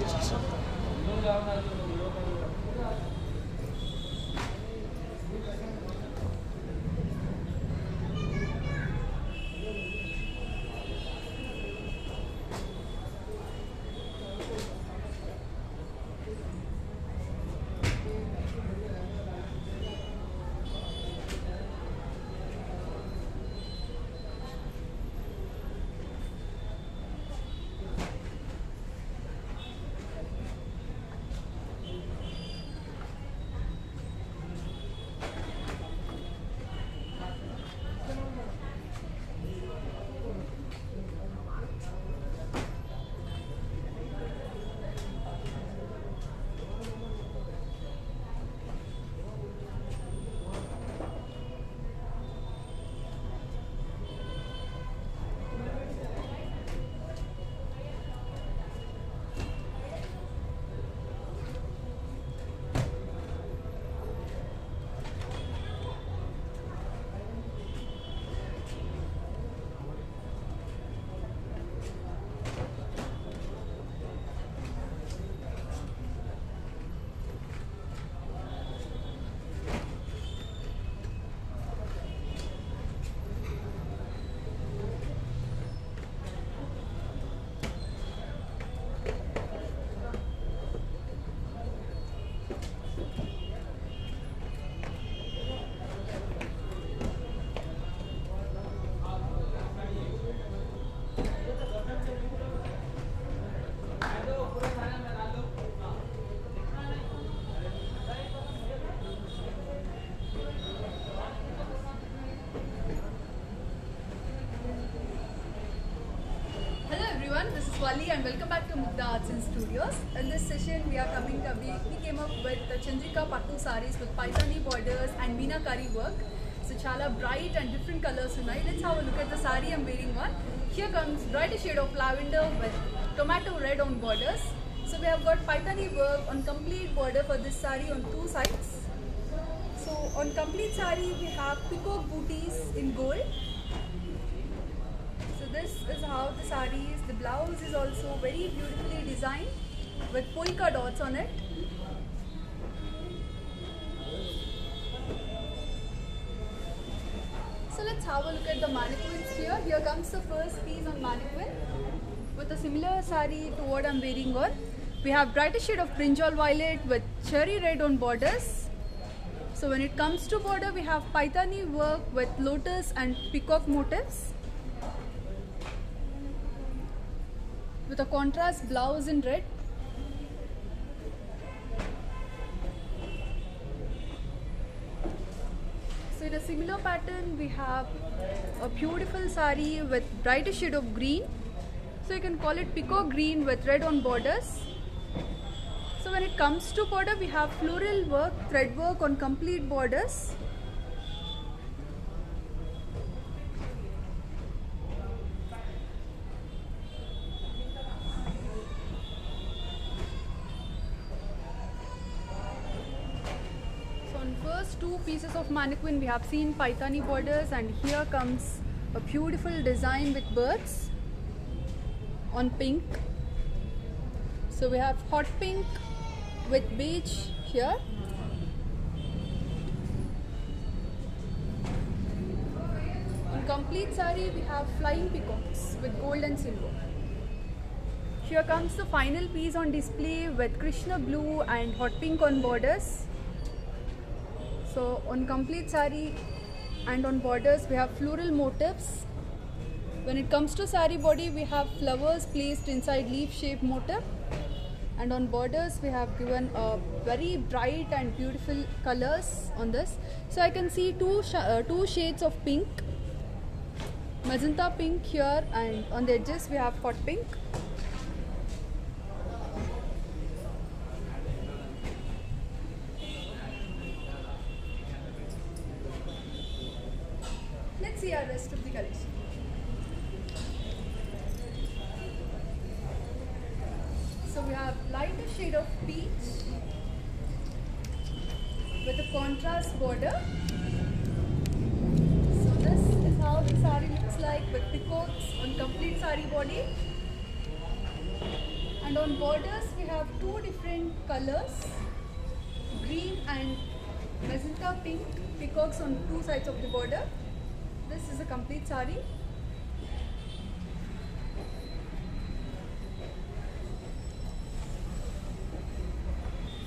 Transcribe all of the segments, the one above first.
stitches. This is Swali and welcome back to Mugdha Arts and Studios. In this session, we came up with the Chandrika Pattu sarees with Paithani borders and Meenakari work. So chala bright and different colors tonight. Let's have a look at the saree I'm wearing one. Here comes brighter shade of lavender with tomato red on borders. So we have got Paithani work on complete border for this saree on two sides. So on complete saree, we have peacock booties in gold. This is how the saree is. The blouse is also very beautifully designed with polka dots on it. So let's have a look at the mannequins here. Here comes the first piece on mannequin with a similar saree to what I'm wearing on. We have brighter shade of brinjal violet with cherry red on borders. So when it comes to border, we have Paithani work with lotus and peacock motifs, with a contrast blouse in red. So in a similar pattern, we have a beautiful saree with brighter shade of green. So you can call it peacock green with red on borders. So when it comes to border, we have floral work, thread work on complete borders. First two pieces of mannequin we have seen Paithani borders, and here comes a beautiful design with birds on pink. So we have hot pink with beige here. On complete saree we have flying peacocks with gold and silver. Here comes the final piece on display with Krishna blue and hot pink on borders. So on complete saree and on borders we have floral motifs. When it comes to saree body, we have flowers placed inside leaf shaped motif, and on borders we have given a very bright and beautiful colors on this. So I can see two shades of pink, magenta pink here, and on the edges we have hot pink. Let's see our rest of the collection. So we have lighter shade of peach with a contrast border. So this is how the saree looks like with peacocks on complete saree body. And on borders we have two different colors, green and magenta pink peacocks on two sides of the border. This is a complete sari.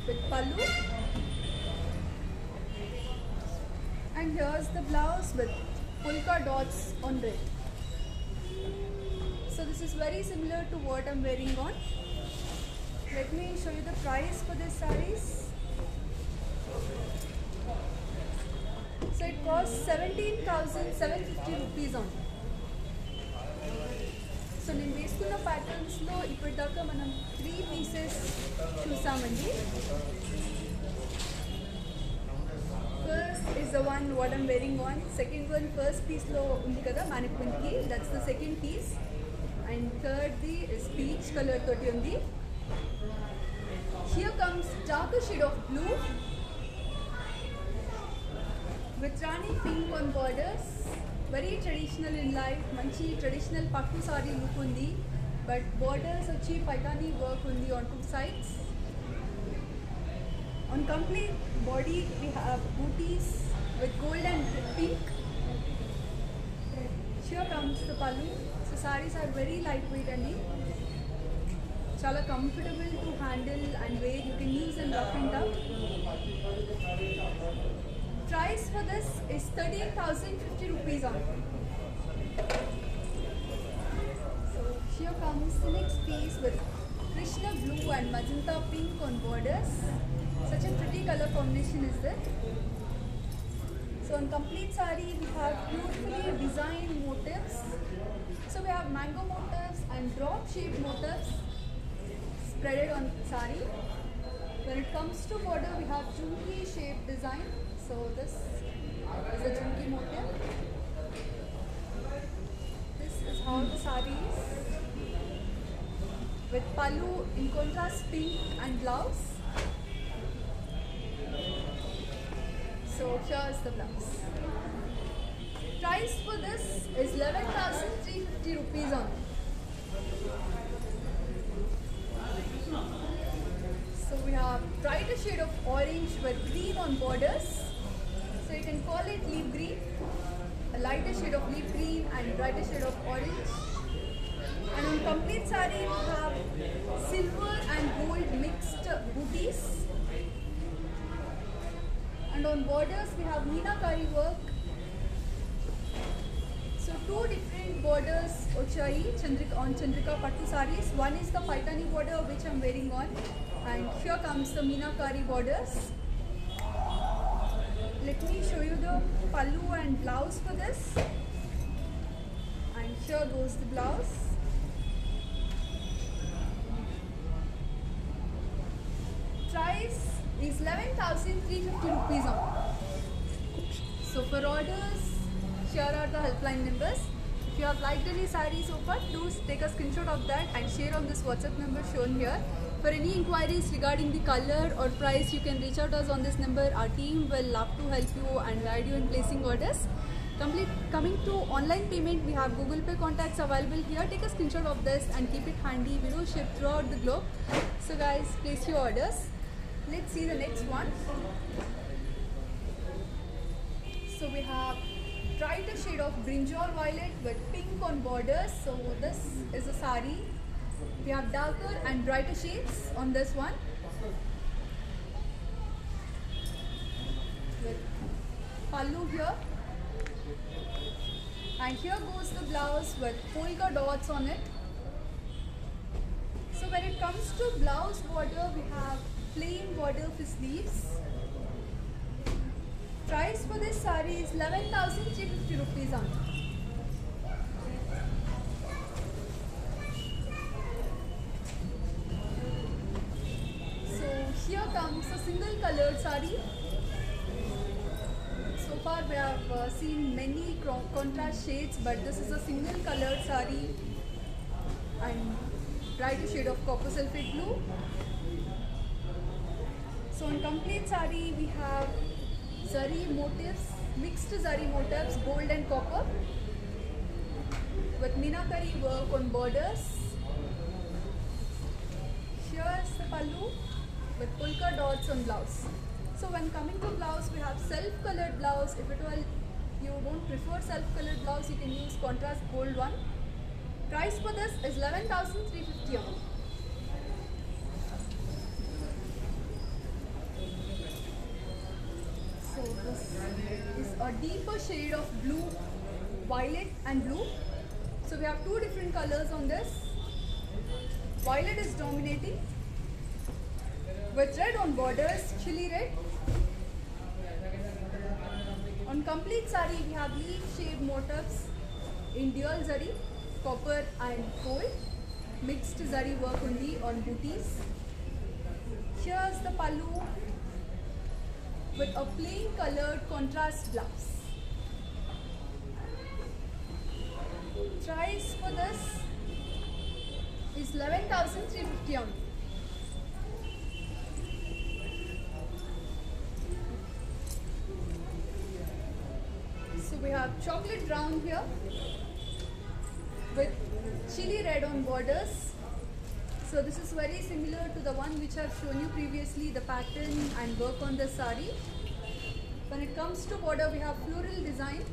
With pallu, and here's the blouse with polka dots on red. So this is very similar to what I'm wearing on. Let me show you the price for this sarees. So it costs 17,750 rupees on. So నేను వేసుకున్న ప్యాటర్న్స్లో ఇప్పటిదాకా మనం 3 pieces చూసామండి. First is the one what I'm wearing on. Second one first piece లో ఉంది కదా mannequin కి, that's the second piece. And third is peach color toti undi. Here comes darker shade of blue with rani pink on borders. Very traditional in life, manchi traditional pattu saree look undi, but borders vachi paitani work undi on two sides. On complete body we have booties with gold and pink. Here comes the pallu. So sarees are very lightweight and chala comfortable to handle and wear. You can use in rough and tough. Price for this is 13,050 rupees on. So here comes the next piece with Krishna blue and magenta pink on borders. Such a pretty color combination is that. So on complete saree we have beautifully designed motifs. So we have mango motifs and drop shaped motifs spreaded on saree. When it comes to border we have chunki shaped design. So this is a chunki motif. This is how the saree is with pallu in contrast pink and blouse. So here is the blouse. Price for this is 11,350 rupees on. So we have brighter shade of orange with green on borders. So you can call it leaf green, a lighter shade of leaf green and brighter shade of orange. And on complete saree we have silver and gold mixed booties. And on borders we have meenakari work. So two different borders ochai on Chandrika Pattu sarees. One is the Paitani border which I'm wearing on, and here comes the meenakari borders. Let me show you the pallu and blouse for this. And here goes the blouse. Price is 11,350 rupees on. So for orders, here are the helpline numbers. If you have liked any saree so far, do take a screenshot of that and share on this WhatsApp number shown here. For any inquiries regarding the color or price, you can reach out us on this number. Our team will love to help you and guide you in placing orders. Coming to online payment, we have Google Pay contacts available here. Take a screenshot of this and keep it handy. We do ship throughout the globe. So guys, place your orders. Let's see the next one. So we have brighter shade of brinjal violet with pink on borders. So this is a saree. We have darker and brighter shades on this one. With pallu here. And here goes the blouse with polka dots on it. So when it comes to blouse border, we have plain border for sleeves. Price for this saree is 11,350 rupees on. So here comes a single colored saree. So far we have seen many contrast shades, but this is a single colored saree and brighter shade of copper sulphate blue. So on complete saree we have zari motifs, mixed zari motifs, gold and copper with meenakari work on borders. Here's the pallu with polka dots on blouse. So when coming to blouse, we have self-colored blouse. If at all you don't prefer self-colored blouse, you can use contrast gold one. Price for this is 11,350 only. So this is a deeper shade of blue, violet and blue. So we have two different colors on this. Violet is dominating with red on borders, chili red. On complete sari we have leaf shaped motifs in dual zari, copper and gold. Mixed zari work only on booties. Here's the pallu with a plain colored contrast blouse. Price for this is 11,350 only. So we have chocolate brown here with chili red on borders. So this is very similar to the one which I have shown you previously, the pattern and work on the sari. When it comes to border, we have floral design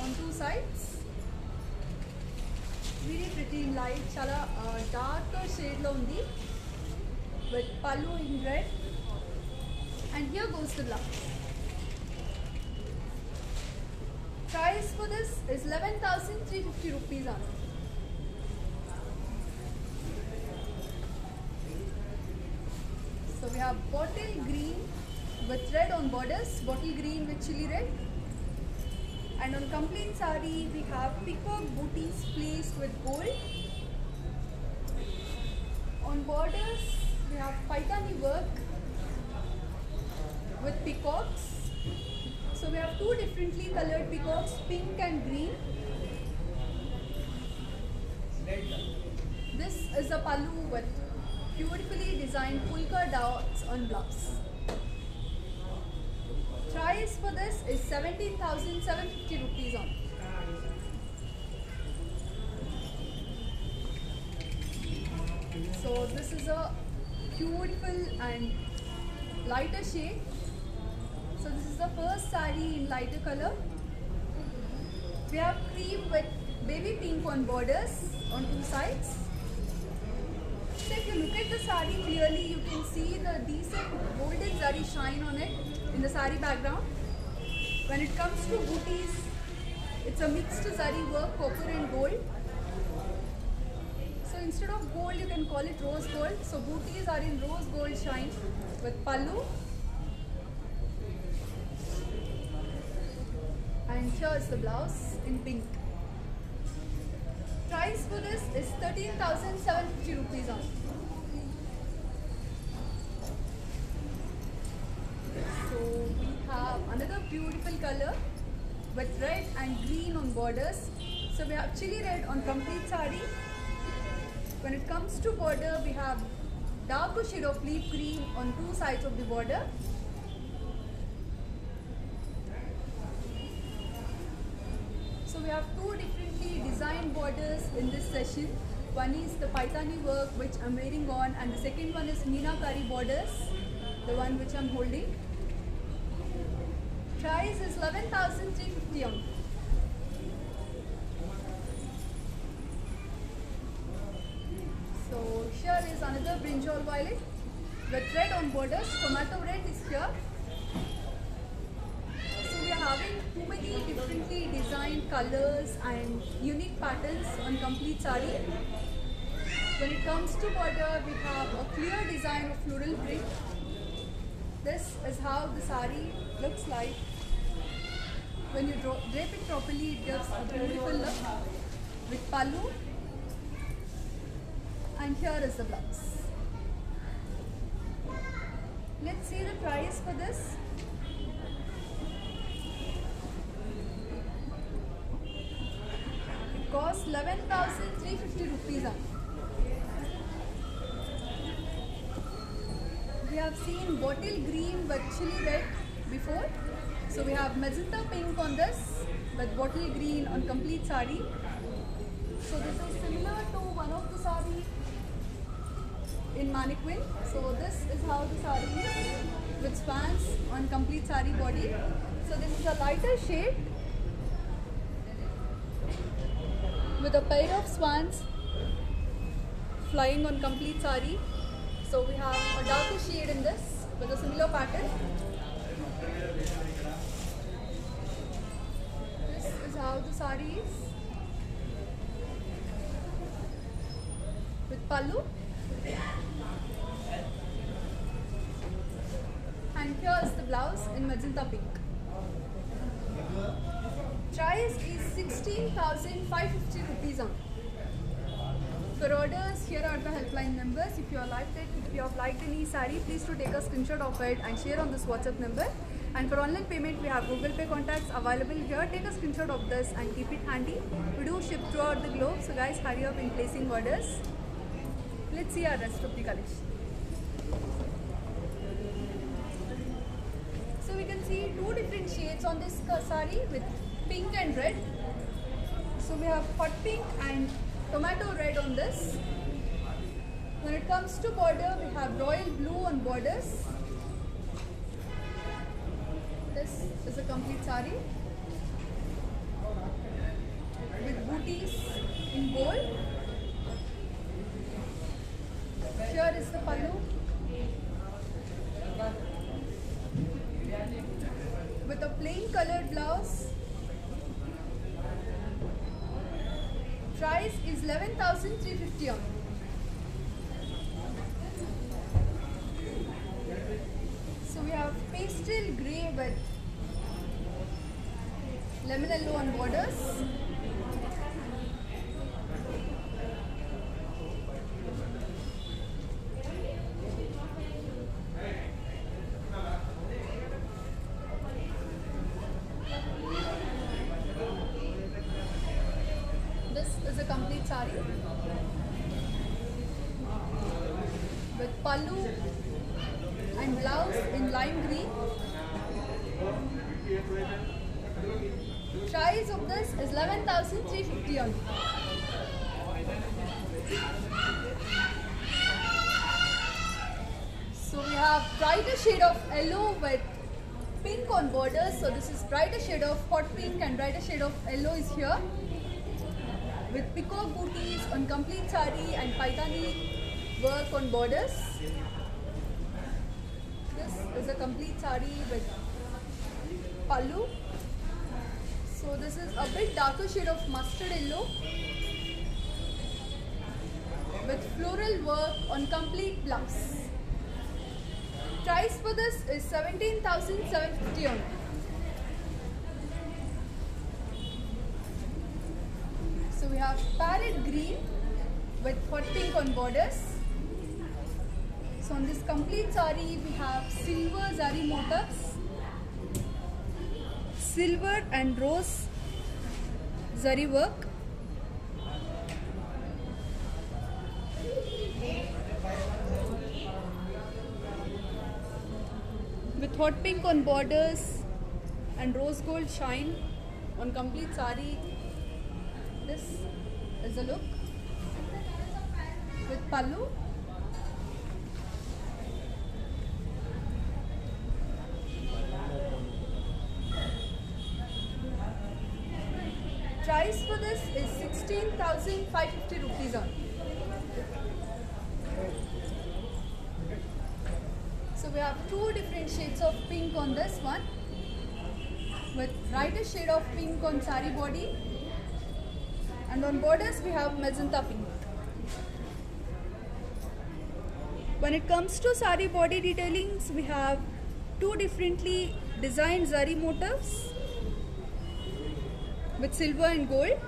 on two sides. Really pretty in light, chala darker shade lo undi with pallu in red. And here goes the blouse. Price for this is 11,350 rupees only. So we have bottle green with red on borders, bottle green with chili red. And on complete sari we have peacock booties placed with gold. On borders we have paitani work with peacocks. So we have two differently colored peacocks, pink and green. This is a pallu with beautifully designed polka dots on blouse. Price for this is 17,750 rupees only. So this is a beautiful and lighter shade. So this is the first sari in lighter color. We have cream with baby pink on borders on two sides. So if you look at the sari clearly, you can see the decent golden zari shine on it in the sari background. When it comes to booties, it's a mixed zari work, copper and gold. So instead of gold, you can call it rose gold. So booties are in rose gold shine with pallu. And here's the blouse in pink. Price for this is 13,750 rupees only. So we have another beautiful color with red and green on borders. So we have chili red on complete sari. When it comes to border, we have darker shade of leaf green on two sides of the border. So we have two differently designed borders in this session. One is the paitani work which I'm wearing on, and the second one is meenakari borders, the one which I'm holding. Price is 11,350 only. So here is another brinjal violet with red on borders. Tomato red is here. So we are having too many differently designed colors and unique patterns on complete sari. When it comes to border, we have a clear design of floral print. This is how the sari looks like. When you drape it properly, it gives a beautiful look with pallu. And here is the blouse. Let's see the price for this. It costs 11,350 rupees only. We have seen bottle green with chili red before. So we have magenta pink on this with bottle green on complete sari. So this is similar to one of the sari in mannequin. So this is how the sari is with swans on complete sari body. So this is a lighter shade with a pair of swans flying on complete sari. So we have a darker shade in this with a similar pattern. This is how the sari is with pallu. And here is the blouse in magenta pink. Price is 16,550 rupees on. For orders, here are the helpline numbers. If you have liked any saree, please to take a screenshot of it and share on this WhatsApp number. And for online payment, we have Google Pay contacts available here. Take a screenshot of this and keep it handy. We do ship throughout the globe, so guys, hurry up in placing orders. Let's see our rest of the collection. So we can see two different shades on this saree with pink and red. So we have hot pink and tomato red on this. When it comes to border, we have royal blue on borders. This is a complete saree with booties in gold. Here is the pallu with a plain colored blouse. Price is 11,350 on. So we have pastel grey with lemon yellow on borders. This is a complete saree with pallu and blouse in lime green. Price of this is 11,350 on. So we have brighter shade of yellow with pink on borders. So this is brighter shade of hot pink and brighter shade of yellow is here. With peacock booties on complete saree and paithani work on borders. This is a complete saree with pallu. So this is a bit darker shade of mustard yellow with floral work on complete blouse. Price for this is 17,750 on. So we have parrot green with hot pink on borders. So on this complete saree we have silver zari motifs, silver and rose zari work, with hot pink on borders and rose gold shine on complete saree. This is the look with pallu. Price for this is 16,550 rupees on. So we have two different shades of pink on this one with brighter shade of pink on saree body. And on borders we have magenta pink. When it comes to saree body detailings, we have two differently designed zari motifs with silver and gold.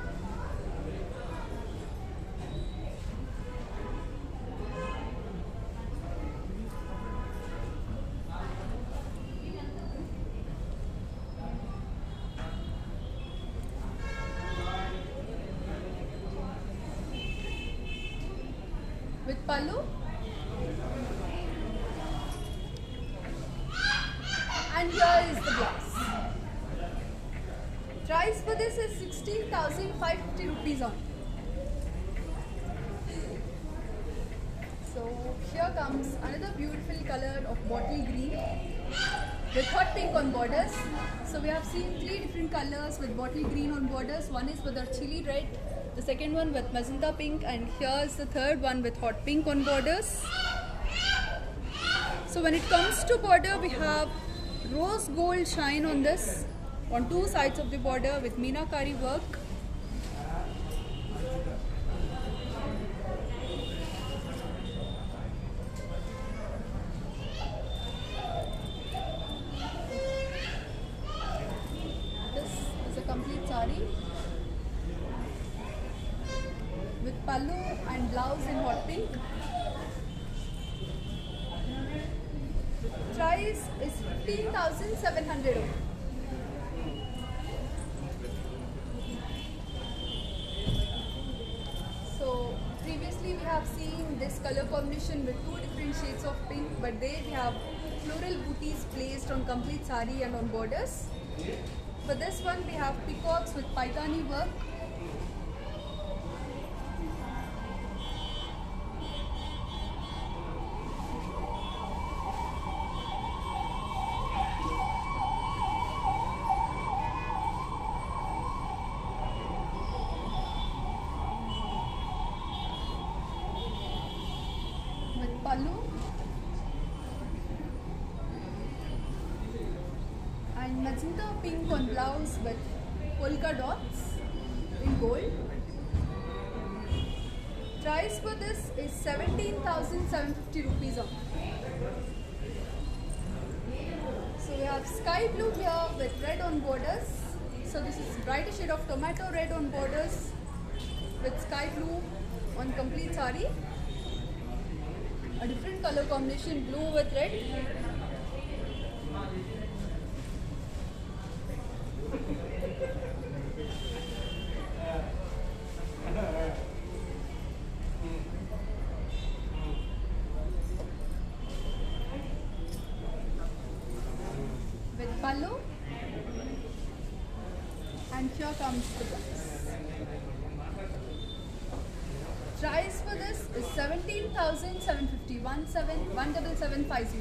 With pallu and here is the blouse. Price for this is 16,550 rupees on. So Here comes another beautiful color of bottle green with hot pink on borders. So we have seen three different colors with bottle green on borders. One is with our chili red, the second one with magenta pink, and here is the third one with hot pink on borders. So when it comes to border, we have rose gold shine on this, on two sides of the border with meenakari work. This is a complete sari with pallu and blouse in hot pink. Price is 15,700. So previously we have seen this color combination with two different shades of pink, but there we have floral booties placed on complete sari and on borders. For this one we have peacocks with paithani work. Pallu and magenta pink on blouse with polka dots in gold. Price for this is 17,750 rupees only. So we have sky blue here with red on borders. So this is brighter shade of tomato red on borders with sky blue on complete sari. A different color combination, blue with red. With pallu. And here comes the blouse. Price for this is 17,750, 17750.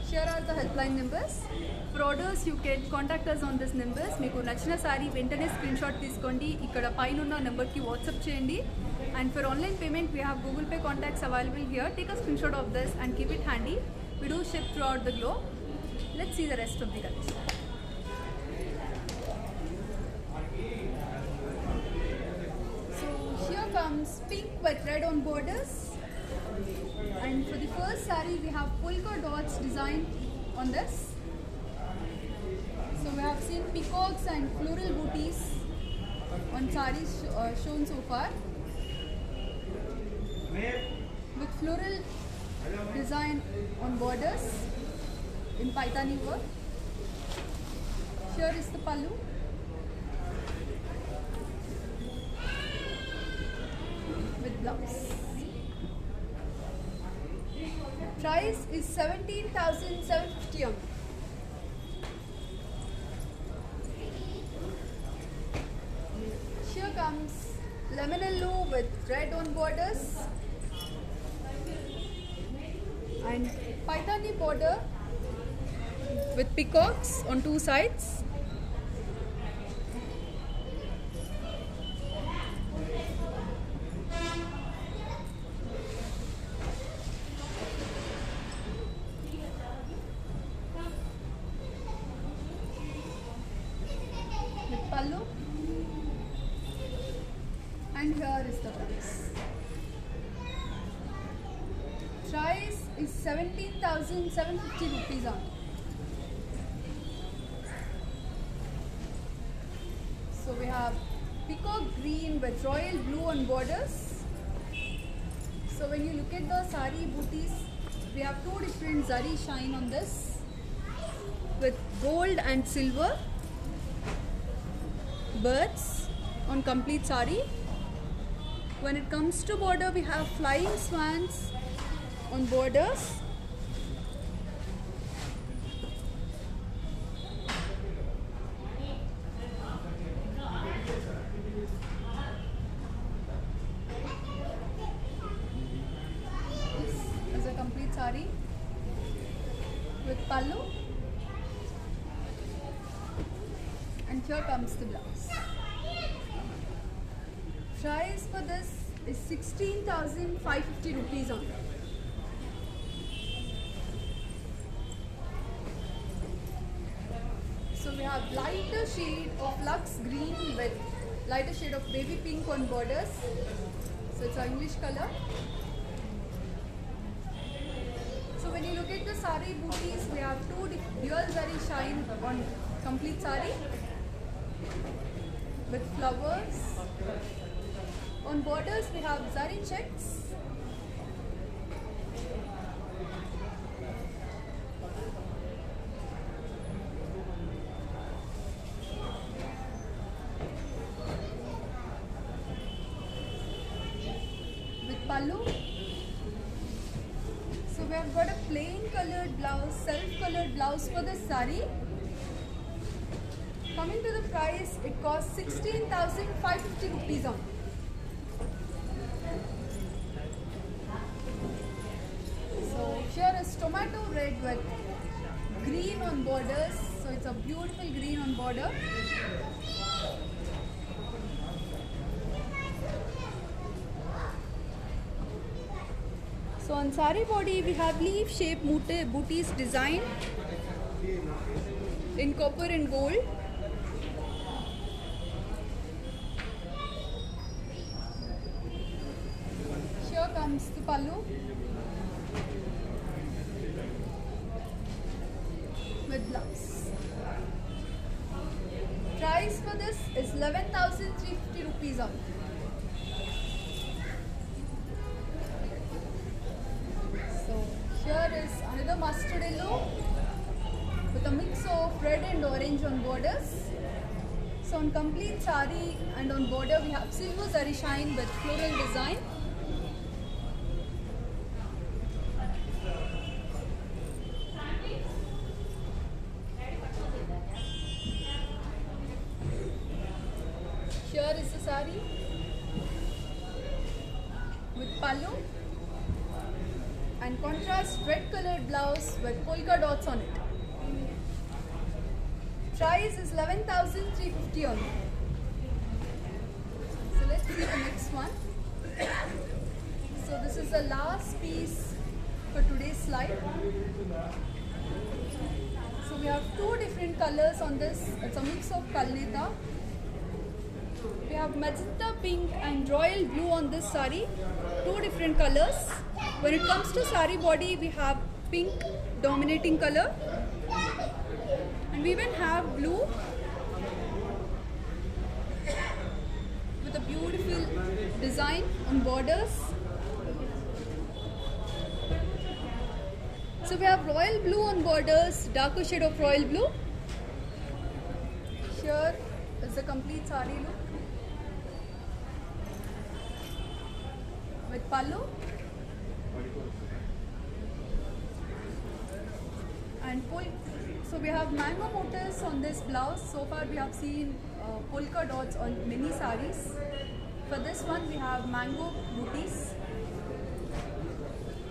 Here are the helpline numbers. For orders, you can contact us on these numbers. Meeku nachina saree ventane screenshot teeskondi ikkada painunna number ki WhatsApp cheyandi. And for online payment, we have Google Pay contacts available here. Take a screenshot of this and keep it handy. We do ship throughout the globe. Let's see the rest of the collection. Comes pink with red on borders, and for the first saree we have polka dots design on this. So we have seen peacocks and floral booties on sarees shown so far with floral design on borders in paithani work. Here is the pallu. With blouse. Price is 17,750 only. Here comes lemon yellow with red on borders and paithani border with peacocks on two sides. Pallu, and here is the price. Price is 17,750 rupees only. So we have peacock green with royal blue on borders. So when you look at the sari booties, we have two different zari shine on this with gold and silver birds on complete sari. When it comes to border, we have flying swans on borders. complete sari with pallu, and here comes the blouse. Price for this is 16,550 rupees only. So we have lighter shade of lux green with lighter shade of baby pink on borders. So it's an English color. So when you look at the sari booties, we have two dual zari shine on complete sari with flowers. On borders we have zari checks. With pallu. So we have got a plain colored blouse, self-colored blouse for the sari. Coming to the price, it costs 16,550 rupees only. So here is tomato red with green on borders. So it's a beautiful green on border. So on sari body we have leaf shaped booties designed in copper and gold. Here comes the pallu with blouse. Price for this is 11,350 rupees only. So here is another mustard yellow with a mix of red and orange on borders. So on complete sari and on border we have silver zari shine with floral design. Here is the sari with pallu and contrast red colored blouse with polka dots on it. Price is 11,350 only. So let's see the next one. So this is the last piece for today's slide. So we have two different colors on this. It's a mix of kalneta. We have magenta pink and royal blue on this sari. Two different colors. When it comes to sari body, we have pink dominating color. And we even have blue with a beautiful design on borders. So we have royal blue on borders, darker shade of royal blue. Here is the complete sari look with pallu and so we have mango motifs on this blouse. So far we have seen polka dots on many saris. For this one we have mango booties.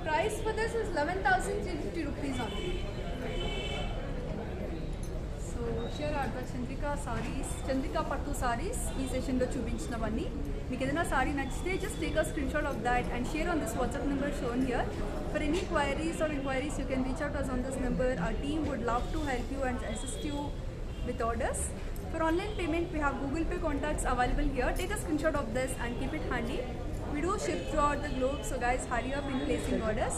Price for this is 11,350 rupees only. So here are the Chandrika saris, Chandrika Pattu saris. Ee session lo chubinchinavanni. Meeku edaina sari nachite just take a screenshot of that and share on this WhatsApp number shown here. For any queries or inquiries, you can reach out to us on this number. Our team would love to help you and assist you with orders. For online payment, we have Google Pay contacts available here. Take a screenshot of this and keep it handy. We do ship throughout the globe, so guys, hurry up in placing orders.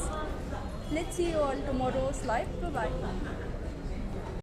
Let's see you all tomorrow's live. Bye-bye.